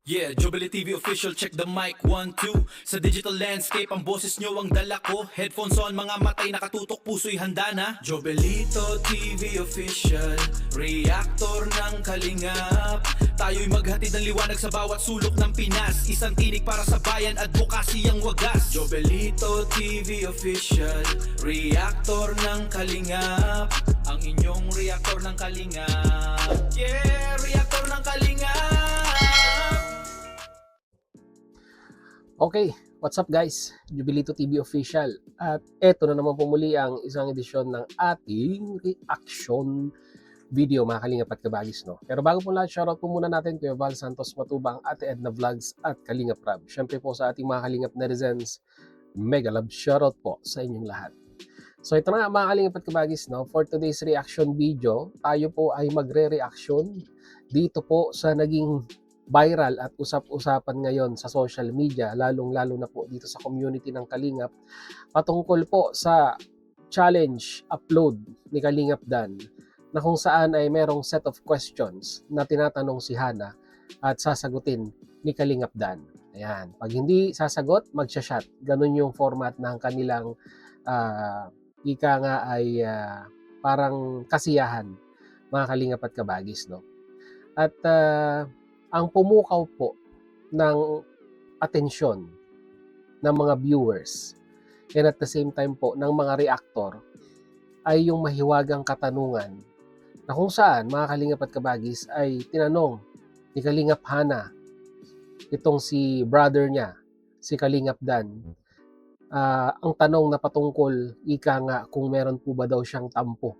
Yeah, Jubilee TV official, check the mic, 1, 2. Sa digital landscape, ang boses nyo ang dala ko. Headphones on, mga matay nakatutok, puso'y handa na. Jobelito TV official, reactor ng kalingap. Tayo'y maghatid ng liwanag sa bawat sulok ng Pinas. Isang tinig para sa bayan, advokasy ang wagas. Jobelito TV official, reactor ng kalingap. Ang inyong reactor ng kalingap. Yeah, reactor ng kalingap. Okay, what's up guys? Jubilito TV Official. At eto na naman po muli ang isang edisyon ng ating reaction video, mga kalingap at kabagis, no? Pero bago po lahat, shoutout po muna natin kay Val Santos Matubang, Ate Edna Vlogs at Kalingap Rab. Syempre po sa ating mga kalingap netizens, mega love shoutout po sa inyong lahat. So ito na nga mga kalingap at kabagis, no? For today's reaction video, tayo po ay magre-reaction dito po sa naging viral at usap-usapan ngayon sa social media, lalong-lalo na po dito sa community ng Kalingap, patungkol po sa challenge upload ni Kalingap Dan, na kung saan ay merong set of questions na tinatanong si Hana at sasagutin ni Kalingap Dan. Ayan, pag hindi sasagot, magsha-shot. Ganun yung format ng kanilang ika nga ay parang kasiyahan, mga Kalingap at kabagis, no? At ang pumukaw po ng atensyon ng mga viewers and at the same time po ng mga reactor ay yung mahiwagang katanungan na kung saan mga Kalingap at kabagis ay tinanong ni Kalingap Hana itong si brother niya, si Kalingap Dan, ang tanong na patungkol ika nga kung meron po ba daw siyang tampo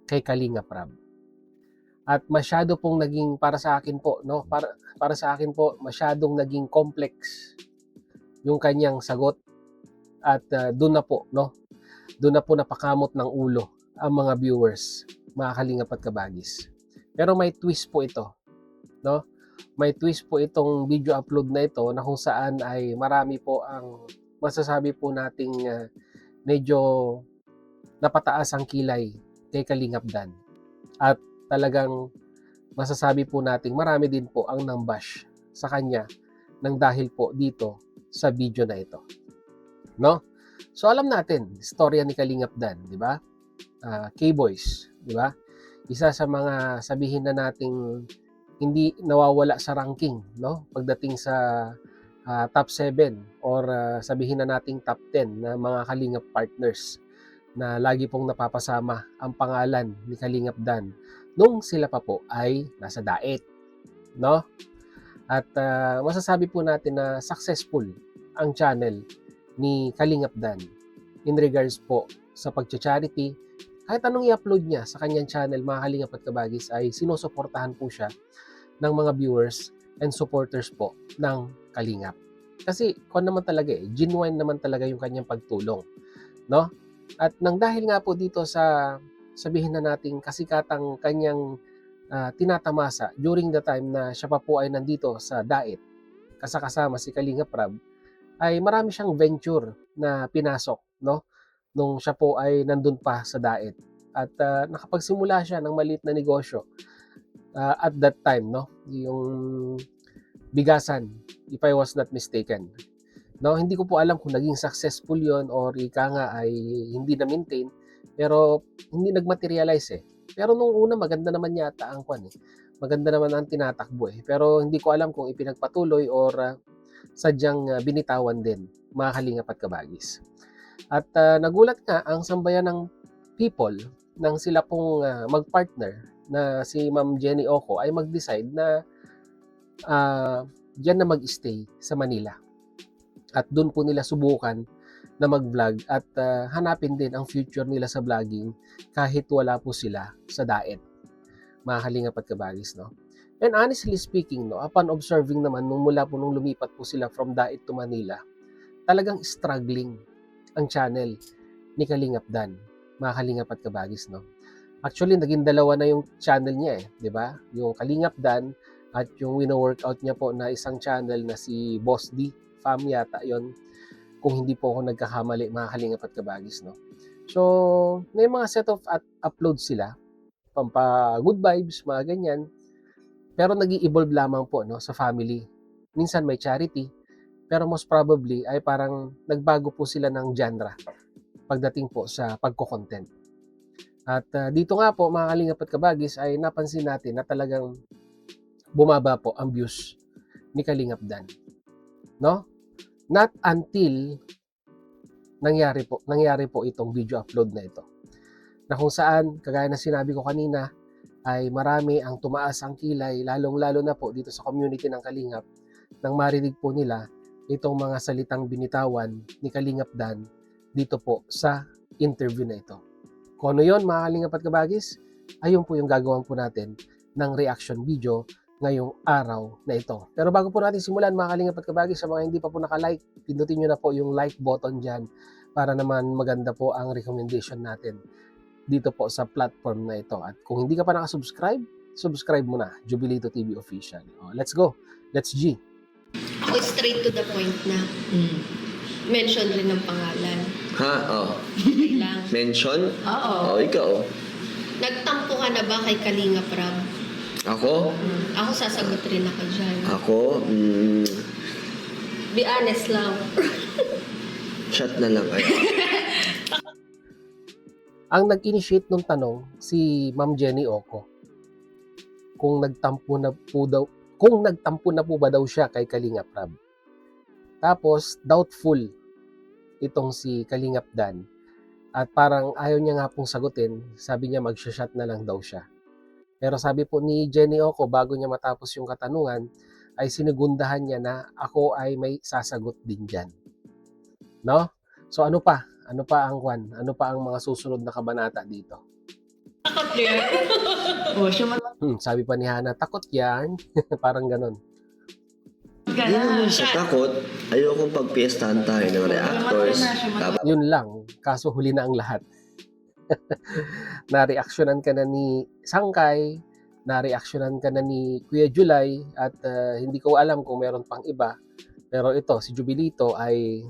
kay Kalingap Rab. At masyado pong naging para sa akin po, no? Para sa akin po, masyadong naging complex yung kanyang sagot at doon na po, no? Doon na po napakamot ng ulo ang mga viewers, mga Kalingap at kabagis. Pero may twist po ito, no? May twist po itong video upload na ito na kung saan ay marami po ang masasabi po nating medyo napataas ang kilay kay Kalingap Dan. At talagang masasabi po nating marami din po ang nambash sa kanya nang dahil po dito sa video na ito, no? So alam natin istorya ni Kalingap Dan, di ba? K-Boys, di ba? Isa sa mga sabihin na nating hindi nawawala sa ranking, no? Pagdating sa top 7 or sabihin na nating top 10 na mga Kalingap partners na lagi pong napapasama ang pangalan ni Kalingap Dan nung sila pa po ay nasa daet, no? At masasabi po natin na successful ang channel ni Kalingap Dan in regards po sa pagcha-charity. Kahit anong i-upload niya sa kanyang channel, mga Kalingap at kabagis, ay sinusuportahan po siya ng mga viewers and supporters po ng Kalingap. Kasi naman talaga genuine naman talaga yung kanyang pagtulong, no? At nang dahil nga po dito sa sabihin na nating kasikatang kanyang tinatamasa during the time na siya pa po ay nandito sa daet, kasama si Kalingap Rab, ay marami siyang venture na pinasok, no? Nung siya po ay nandun pa sa daet. At nakapagsimula siya ng maliit na negosyo at that time, no? Yung bigasan, if I was not mistaken. No, hindi ko po alam kung naging successful yon or ika nga ay hindi na-maintain, pero hindi nag-materialize . Pero nung una maganda naman yata ang kwan . Maganda naman ang tinatakbo . Pero hindi ko alam kung ipinagpatuloy or sadyang binitawan din, mga Kalingap at kabagis. At nagulat nga ang sambayan ng people nang sila pong mag-partner na si Ma'am Jenny Oco ay mag-decide na diyan na mag-stay sa Manila. At doon po nila subukan na mag-vlog at hanapin din ang future nila sa vlogging kahit wala po sila sa daet, mga Kalingap at kabagis, no? And honestly speaking, no, upon observing naman nung mula po nung lumipat po sila from daet to Manila, talagang struggling ang channel ni Kalingap Dan, mga Kalingap at kabagis, no? Actually, naging dalawa na yung channel niya di ba? Yung Kalingap Dan at yung wino-workout niya po na isang channel na si Boss D Fam yata yon, kung hindi po ako nagkakamali, mga Kalingap at kabagis, no? So may mga set of upload sila, pampa good vibes, mga ganyan, pero nag-i-evolve lamang po, no, sa family minsan may charity, pero most probably ay parang nagbago po sila ng genre pagdating po sa pagko-content. At dito nga po mga kalingap at kabagis ay napansin natin na talagang bumaba po ang views ni Kalingap Dan. No? Not until nangyari po itong video upload na ito. Na kung saan, kagaya na sinabi ko kanina, ay marami ang tumaas ang kilay, lalong-lalo na po dito sa community ng Kalingap, nang marinig po nila itong mga salitang binitawan ni Kalingap Dan dito po sa interview na ito. Kung ano yun, mga Kalingap at kabagis, ayun po yung gagawin po natin ng reaction video ngayong araw na ito. Pero bago po natin simulan, mga Kalingap at kabagis, sa mga hindi pa po nakalike, pindutin nyo na po yung like button dyan para naman maganda po ang recommendation natin dito po sa platform na ito. At kung hindi ka pa nakasubscribe, subscribe mo na, Jubilito TV Official. Let's go. Let's G. Ako straight to the point na mention rin ng pangalan. Ha? Oh. Okay lang. Mention? Oo. Oh, ikaw. Nagtampo ka na ba kay Kalinga Prab? Ako? Ako sasagot rin ako dyan. Ako? Be honest lang. Chat na lang kayo. Ang nag-initiate ng tanong si Ma'am Jenny Oco. Kung nagtampo na po ba daw siya kay Kalingap Rab. Tapos doubtful itong si Kalingap Dan. At parang ayaw niya nga pong sagutin, sabi niya magsha-shot na lang daw siya. Pero sabi po ni Jenny Oco bago niya matapos yung katanungan ay sinigundahan niya na ako ay may sasagot din diyan. No? So ano pa? Ano pa ang kwan? Ano pa ang mga susunod na kabanata dito? Takot yan. Sabi pa ni Hana, takot yan. Parang ganon. Hindi naman sa takot. Ayokong pagpiestahan tayo ng reactors. Dapat Yun lang. Kaso huli na ang lahat. Na-reactionan ka na ni Sangkay, na-reactionan ka na ni Kuya July, at hindi ko alam kung meron pang iba. Pero ito, si Jubilito ay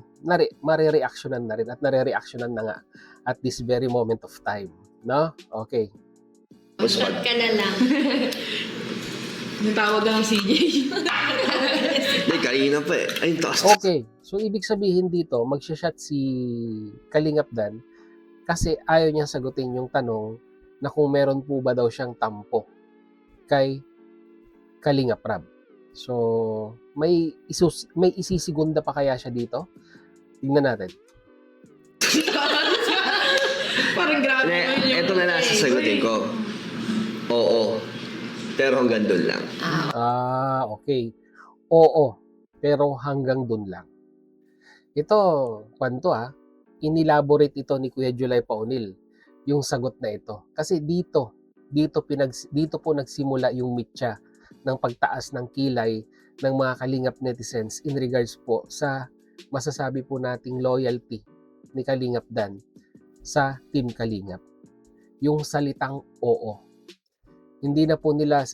mare-reactionan na rin at nare-reactionan na nga at this very moment of time. No? Okay. Shot ka na lang. Yung tawag ng CJ. Hindi, kanina pa eh. Ayun, taas. Okay. So, ibig sabihin dito, magsha-shot si Kalingap Dan kasi ayaw niya sagutin yung tanong na kung meron po ba daw siyang tampo kay Kalingap Rab. So, may isisigunda pa kaya siya dito? Tingnan natin. Parang grabe naman yung... Ito na lang sasagutin ko. Oo. Pero hanggang doon lang. Okay. Oo, pero hanggang dun lang. Ito, kwanto inelaborate ito ni Kuya July Paunil, yung sagot na ito. Kasi dito po nagsimula yung mitya ng pagtaas ng kilay ng mga Kalingap netizens in regards po sa masasabi po nating loyalty ni Kalingap Dan sa Team Kalingap. Yung salitang oo. Hindi na po nila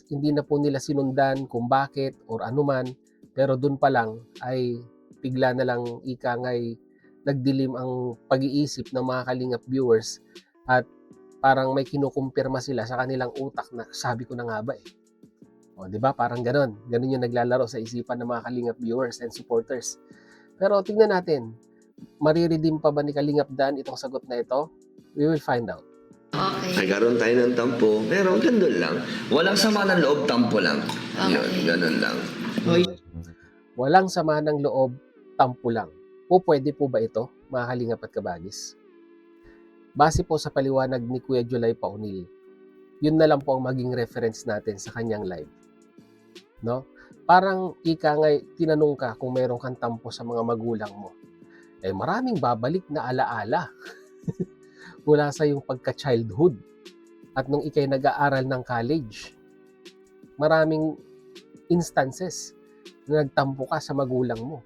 sinundan kung bakit or anuman, pero dun pa lang ay bigla na lang ngay nagdilim ang pag-iisip ng mga Kalingap viewers at parang may kinukumpirma sila sa kanilang utak na sabi ko na nga ba eh. O, di ba? Parang ganon. Ganon yung naglalaro sa isipan ng mga Kalingap viewers and supporters. Pero tingnan natin, mariredeem pa ba ni Kalingap Dan itong sagot na ito? We will find out. Okay. Nagkaroon tayo ng tampo. Pero hanggang doon lang. Walang sama ng loob, tampo lang. Okay. Yun, ganun lang. Walang sama ng loob, tampo lang. Pwede po ba ito, mga Kalingap at kabagis? Base po sa paliwanag ni Kuya July Paunil, yun na lang po ang maging reference natin sa kanyang live. No? Parang tinanong ka kung meron kang tampo sa mga magulang mo. Eh maraming babalik na alaala mula sa yung pagka-childhood at nung ikay nag-aaral ng college. Maraming instances na nagtampo ka sa magulang mo.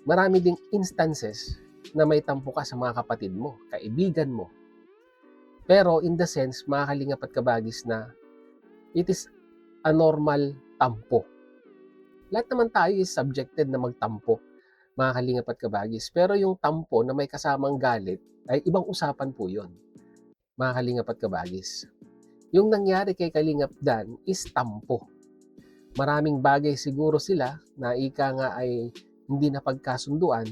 Marami ding instances na may tampo ka sa mga kapatid mo, kaibigan mo. Pero in the sense, mga Kalingap at kabagis na it is a normal tampo. Lahat naman tayo is subjected na magtampo, mga Kalingap at kabagis. Pero yung tampo na may kasamang galit, ay ibang usapan po yun, mga Kalingap at kabagis. Yung nangyari kay Kalingap Dan is tampo. maraming bagay siguro sila na ika nga ay hindi na pagkasunduan,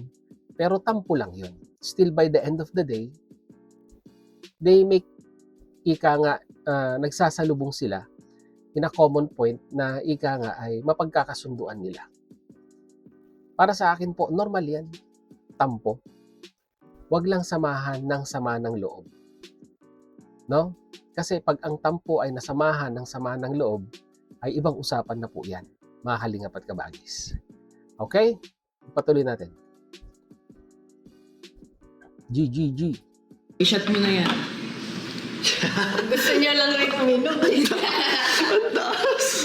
pero tampo lang yun. Still by the end of the day, they make ika nga nagsasalubong sila in a common point na ika nga ay mapagkakasunduan nila. Para sa akin po, normal yan. Tampo. Huwag lang samahan ng sama ng loob. No? Kasi pag ang tampo ay nasamahan ng sama ng loob, ay ibang usapan na po yan, mga kalingap at kabagis. Okay? Patuloy natin. G. I-shot mo na yan. Gusto niya lang rin uminom.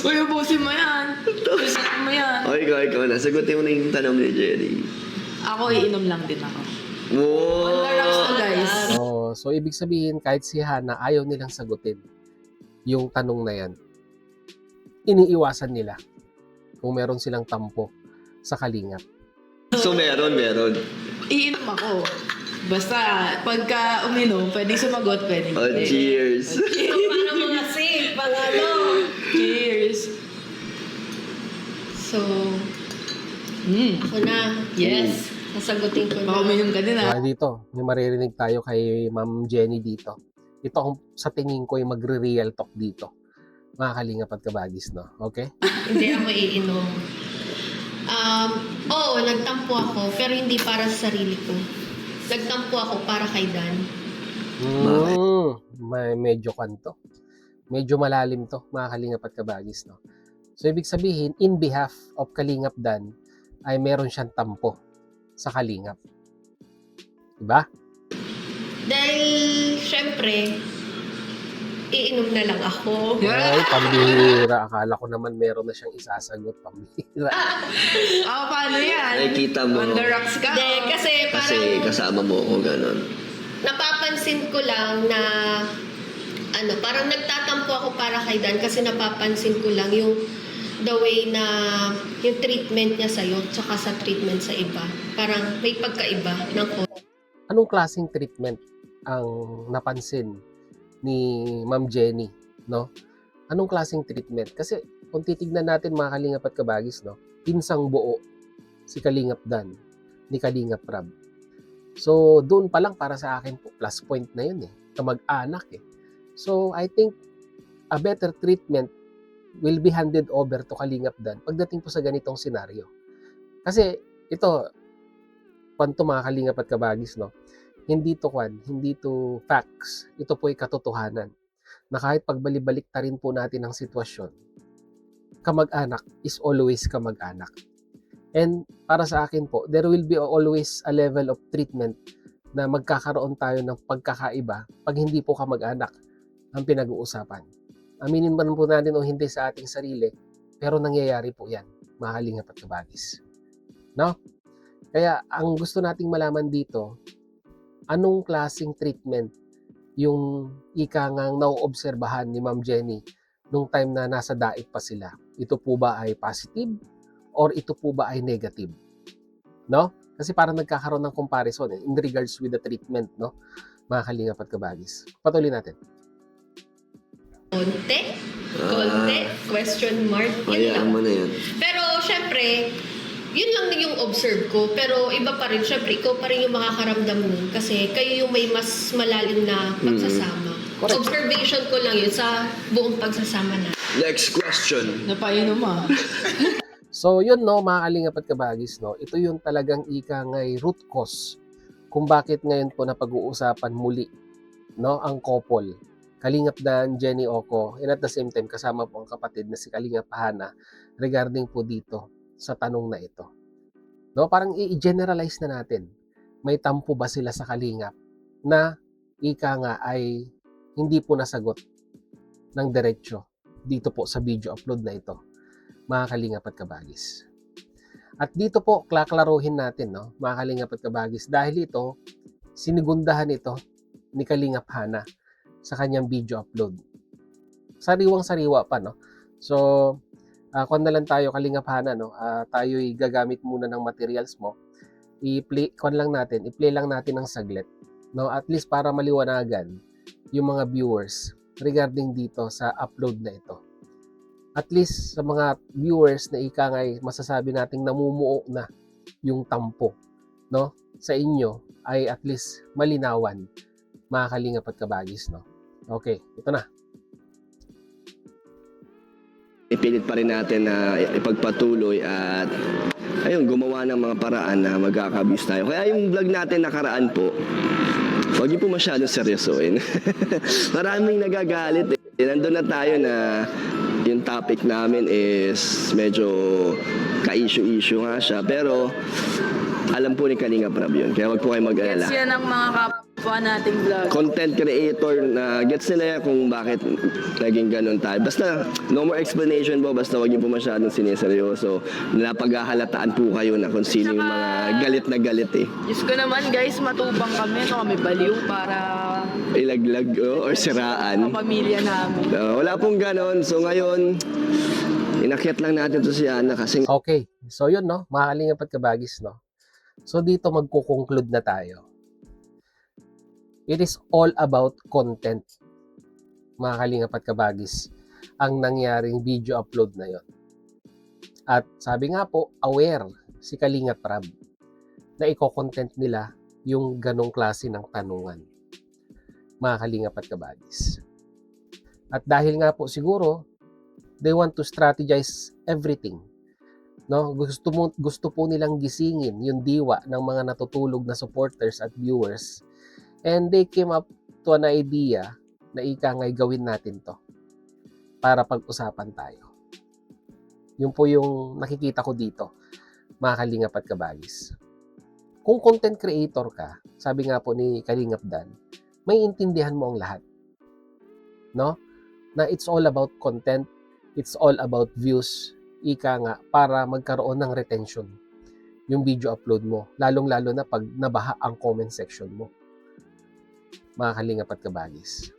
Uy, ubusin mo yan. I-shot mo yan. O, ikaw na. Sagutin mo na yung tanong ni Jerry. Ako, iinom lang din ako. Wow! On the rocks to, guys. So ibig sabihin, kahit si Hana, ayaw nilang sagutin yung tanong na yan. Iniiwasan nila kung meron silang tampo sa kalingap. So, meron. Iinom ako. Basta, pagka uminom, pwede sumagot, pwede. Oh, cheers! Para mga safe, mga ano. Cheers! So, ako na. Yes. Sasagutin ko Baka na. uminom ka din, ha? Dito, may maririnig tayo kay Ma'am Jenny dito. Ito ang sa tingin ko ay magre-real talk dito. Mga kalingap at kabagis, no? Okay? Hindi ako iinom. Oo, nagtampo ako, pero hindi para sa sarili ko. Nagtampo ako para kay Dan. May medyo kanto. Medyo malalim to, mga kalingap at kabagis, no? So, ibig sabihin, in behalf of Kalingap Dan, ay meron siyang tampo sa kalingap. Diba? Dahil, syempre, iinom na lang ako. Ay, pambihira. Akala ko naman meron na siyang isasagot. Pambihira. Paano yan? Nakikita mo. On the rocks ka? Hindi, kasi Kasi parang kasama mo ako, ganon. napapansin ko lang na parang nagtatampo ako para kay Dan kasi napapansin ko lang yung the way na yung treatment niya sa'yo tsaka sa treatment sa iba. Parang may pagkaiba ng konti. Anong klaseng treatment ang napansin ni Ma'am Jenny, no? Anong klaseng treatment? Kasi kung titignan natin mga kalingap at kabagis, no? Pinsang buo si Kalingap Dan ni Kalingap Rab. So, doon pa lang para sa akin po, plus point na yun kamag-anak So, I think a better treatment will be handed over to Kalingap Dan pagdating po sa ganitong senaryo. Kasi ito, kwanto mga kalingap at kabagis, no? Hindi to facts. Ito po ay katotohanan. Na kahit pagbalik ta rin po natin ang sitwasyon, kamag-anak is always kamag-anak. And para sa akin po, there will be always a level of treatment na magkakaroon tayo ng pagkakaiba pag hindi po kamag-anak ang pinag-uusapan. Aminin man po natin o hindi sa ating sarili, pero nangyayari po yan, mga kalingap at kabagis. No? Kaya ang gusto nating malaman dito, anong klaseng treatment yung ika ngang nauobserbahan ni Ma'am Jenny nung time na nasa daig pa sila? Ito po ba ay positive or ito po ba ay negative? No? Kasi parang nagkakaroon ng comparison in regards with the treatment, no? Mga kalingap at kabagis. Patuloy natin. Konti? Question mark? Yun Hayaan lang. mo na yan. Pero, syempre, yun lang yung observe ko. Pero iba pa rin, syempre, ikaw pa rin yung makakaramdam nun. Kasi kayo yung may mas malalim na pagsasama. Correct. Observation ko lang yun sa buong pagsasama na. Next question. Napainom, ha? So yun, no, mga kalingap at kabagis, no, ito yung talagang ika ngay root cause kung bakit ngayon po na pag-uusapan muli, no, ang couple Kalingap Dan, Jenny Oco, and at the same time kasama po ang kapatid na si Kalingap Hana regarding po dito sa tanong na ito. No, parang i-generalize na natin. May tampo ba sila sa Kalingap na ika nga ay hindi po nasagot ng diretsyo dito po sa video upload na ito, mga kalingap at kabagis. At dito po, klaklaruhin natin, no, mga kalingap at kabagis, dahil ito, sinigundahan ito ni Kalingap Hana sa kanyang video upload. Sariwang-sariwa pa, no? So, kung na lang tayo, Kalingap Hana, no? Tayo'y gagamit muna ng materials mo. I-play lang natin ng saglit, no? At least para maliwanagan yung mga viewers regarding dito sa upload na ito. at least sa mga viewers na ika ngay masasabi nating namumuo na yung tampo, no? Sa inyo ay at least malinawan, mga kalingap at kabagis, no? Okay, ito na. Ipilit pa rin natin na ipagpatuloy at ayun, gumawa ng mga paraan na magkaka-views tayo. Kaya yung vlog natin nakaraan po, huwag niyo po masyadong seryosoin. Maraming nagagalit eh. Nandun na tayo na yung topic namin is medyo ka-issue-issue nga siya. Pero alam po ni Kalinga Prab yun. Kaya wag po kayo mag-alala. Gets yan ng mga kapwa nating vlog. Content creator na gets nila kung bakit naging ganun tayo. Basta, no more explanation po. Basta wag niyo po masyadong sineseryoso. Napaghahalataan po kayo na kung sino yung mga galit na galit eh. Diyos ko naman guys, matubang kami. No, kami baliw para Ilaglag or siraan. sa pamilya namin. Wala pong ganun. So ngayon, inakyat lang natin to si Ana kasi Okay, so yun, no? Mga kalingap at kabagis, no? So dito magko-conclude na tayo. It is all about content, mga kalingap at kabagis, ang nangyaring video upload na yon. At sabi nga po, aware si Kalinga Prab na i-content nila yung ganong klase ng tanungan, mga kalingap at kabagis. At dahil nga po siguro, they want to strategize everything. No, gusto po nilang gisingin yung diwa ng mga natutulog na supporters at viewers. And they came up to an idea na ika ngay gawin natin to para pag-usapan tayo. Yun po yung nakikita ko dito, mga kalingap at kabagis. Kung content creator ka, sabi nga po ni Kalingap Dan, may intindihan mo ang lahat. No? Na it's all about content, it's all about views, ika nga, para magkaroon ng retention yung video upload mo, lalong-lalo na pag nabaha ang comment section mo, mga kalingap at kabagis.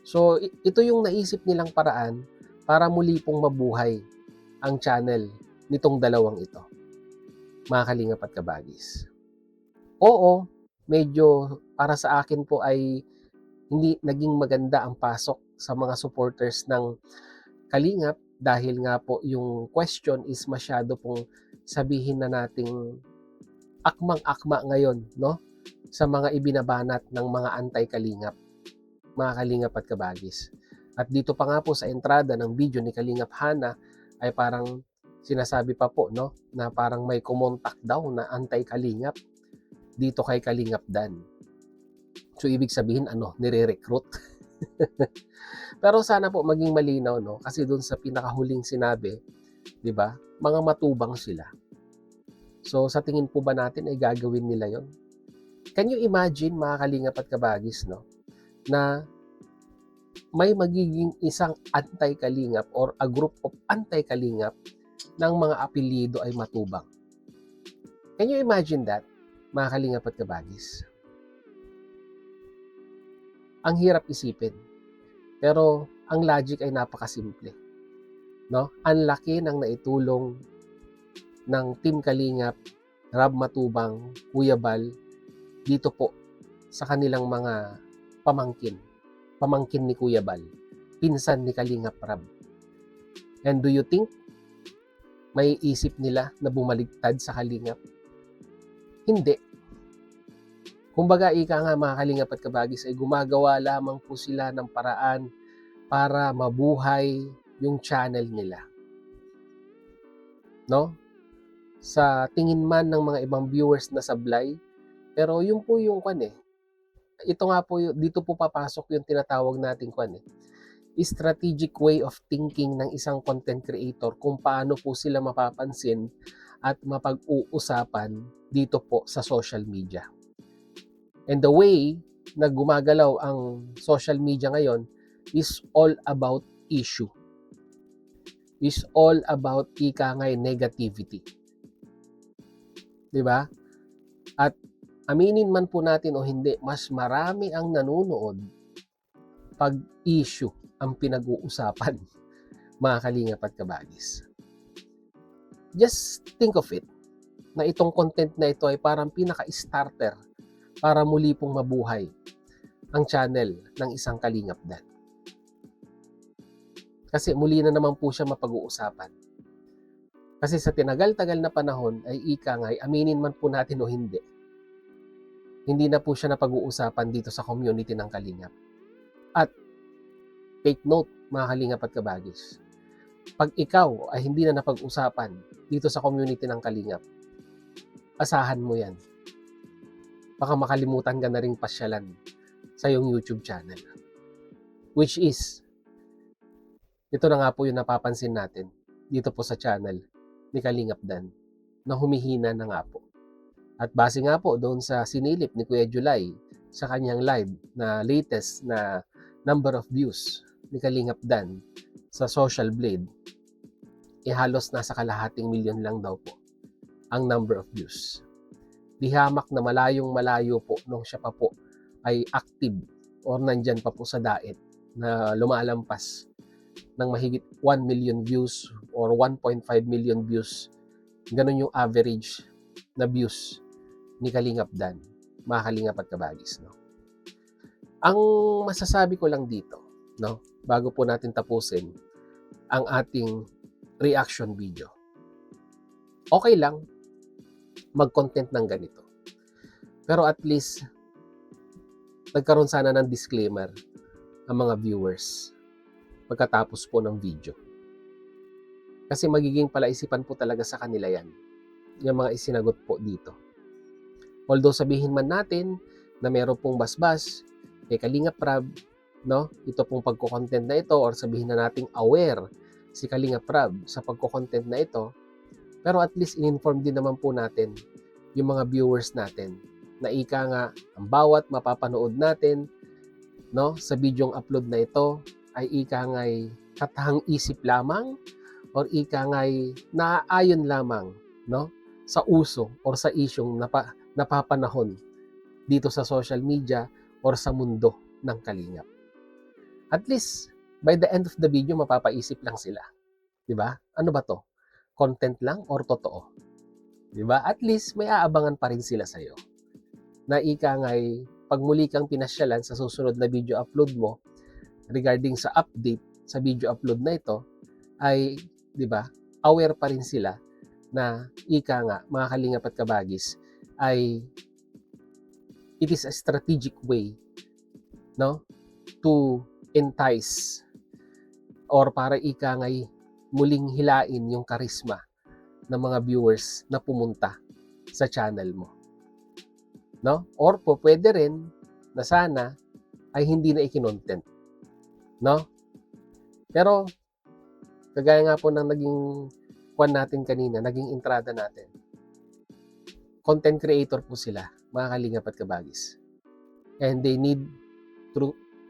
So, ito yung naisip nilang paraan para muli pong mabuhay ang channel nitong dalawang ito, mga kalingap at kabagis. Oo, medyo para sa akin po ay hindi naging maganda ang pasok sa mga supporters ng Kalingap dahil nga po yung question is masyado pong sabihin na nating akmang-akma ngayon, no? Sa mga ibinabanat ng mga anti-Kalingap, mga Kalingap at kabagis. At dito pa nga po sa entrada ng video ni Kalingap Hana ay parang sinasabi pa po, no, na parang may kumontak daw na anti-Kalingap dito kay Kalingap Dan. So ibig sabihin nire-recruit. Pero sana po maging malinaw, no, kasi doon sa pinakahuling sinabi, 'di ba? Mga matubang sila. So sa tingin po ba natin ay gagawin nila 'yon? Can you imagine, mga kalingap at kabagis, no, na may magiging isang anti-kalingap or a group of anti-kalingap ng mga apelyido ay matubang? Can you imagine that, mga kalingap at kabagis? Ang hirap isipin. Pero ang logic ay napakasimple. No? Ang laki ng naitulong ng Team Kalingap, Rab Matubang, Kuya Bal, dito po sa kanilang mga pamangkin. Pamangkin ni Kuya Bal. Pinsan ni Kalingap Rab. And do you think may isip nila na bumaligtad sa Kalingap? Hindi. Kumbaga, ika nga, mga kalingap at kabagis, ay gumagawa lamang po sila ng paraan para mabuhay yung channel nila. No? Sa tingin man ng mga ibang viewers na sablay, pero yun po yung ito nga po, dito po papasok yung tinatawag nating strategic way of thinking ng isang content creator kung paano po sila mapapansin at mapag-uusapan dito po sa social media. And the way na gumagalaw ang social media ngayon is all about issue. Is all about negativity. 'Di ba? At aminin man po natin o hindi, mas marami ang nanunood pag issue ang pinag-uusapan, mga kalingap at kabagis. Just think of it, na itong content na ito ay parang pinaka-starter para muli pong mabuhay ang channel ng isang Kalingap Dan. Kasi muli na naman po siya mapag-uusapan. Kasi sa tinagal-tagal na panahon ay ika nga, aminin man po natin o hindi na po siya napag-uusapan dito sa community ng Kalingap. At take note, mga Kalingap at Kabagis, pag ikaw ay hindi na napag-usapan dito sa community ng Kalingap, asahan mo yan. Baka makalimutan ka na ring pasyalan sa iyong YouTube channel. Which is, ito na nga po yung napapansin natin dito po sa channel ni Kalingap Dan na humihina na nga po. At base nga po doon sa sinilip ni Kuya July sa kanyang live na latest na number of views ni Kalingap Dan sa Social Blade, halos nasa kalahating milyon lang daw po ang number of views. Di hamak na malayong malayo po nung siya pa po ay active or nandyan pa po sa daet na lumalampas ng mahigit 1 million views or 1.5 million views. Ganun yung average na views ni Kalingap Dan, mga Kalingap at Kabagis, no? Ang masasabi ko lang dito, no, bago po natin tapusin ang ating reaction video. Okay lang mag-content ng ganito. Pero at least nagkaroon sana ng disclaimer ang mga viewers pagkatapos po ng video. Kasi magiging palaisipan po talaga sa kanila yan, yung mga isinagot po dito. Although sabihin man natin na meron pong basbas kay Kalingap Rab, no? Ito pong pagko-content na ito, or sabihin na nating aware si Kalingap Rab sa pagko-content na ito, pero at least in-inform din naman po natin yung mga viewers natin na ika nga ang bawat mapapanood natin, no, sa bidyong upload na ito ay ika nga'y katahang isip lamang or ika nga'y naaayon lamang, no, sa uso or sa isyong napapanahon dito sa social media or sa mundo ng Kalingap. At least by the end of the video mapapaisip lang sila, 'di ba? Ano ba 'to? Content lang or totoo? 'Di ba? At least may aabangan pa rin sila sa iyo. Na ika nga'y pag muli kang pinasyalan sa susunod na video upload mo regarding sa update sa video upload na ito ay, 'di ba, aware pa rin sila na ika nga, mga Kalingap at Kabagis, ay it is a strategic way, no, to entice or para ika nga'y muling hilain yung karisma ng mga viewers na pumunta sa channel mo, no? Or po pwede rin na sana ay hindi na ikinontent, no? Pero kagaya nga po ng naging kwan natin kanina, naging entrada natin, content creator po sila, mga Kalingap at Kabagis, and they need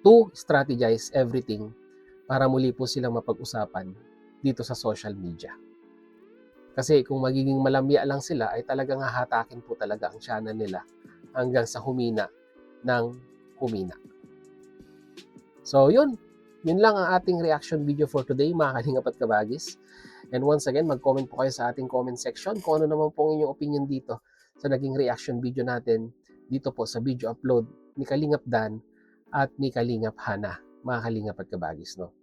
to strategize everything para muli po silang mapag-usapan dito sa social media. Kasi kung magiging malamya lang sila, ay talagang hahatakin po talaga ang channel nila hanggang sa humina ng humina. So yun lang ang ating reaction video for today, mga Kalingap at Kabagis. And once again, mag-comment po kayo sa ating comment section kung ano naman po ang inyong opinion dito sa naging reaction video natin dito po sa video upload ni Kalingap Dan at ni Kalingap Hana, mga Kalingap at Kabagis, no?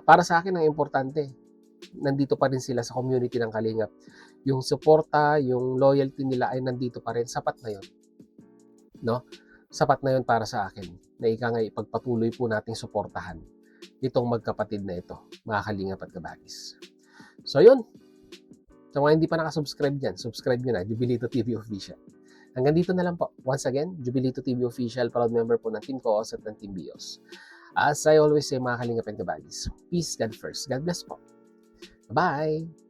Para sa akin, ang importante, nandito pa rin sila sa community ng Kalingap. Yung suporta, yung loyalty nila ay nandito pa rin. Sapat na yun, no? Sapat na yun para sa akin na ika nga ipagpatuloy po nating suportahan itong magkapatid na ito, mga Kalingap at Kabagis. So yun, sa mga hindi pa nakasubscribe dyan, subscribe nyo na, Jubilito TV Official. Hanggang dito na lang po. Once again, Jubilito TV Official, proud member po ng Team Koos at ng Team Bios. As I always say, mga Kalingap and Kabagis, peace, God first. God bless po. Bye!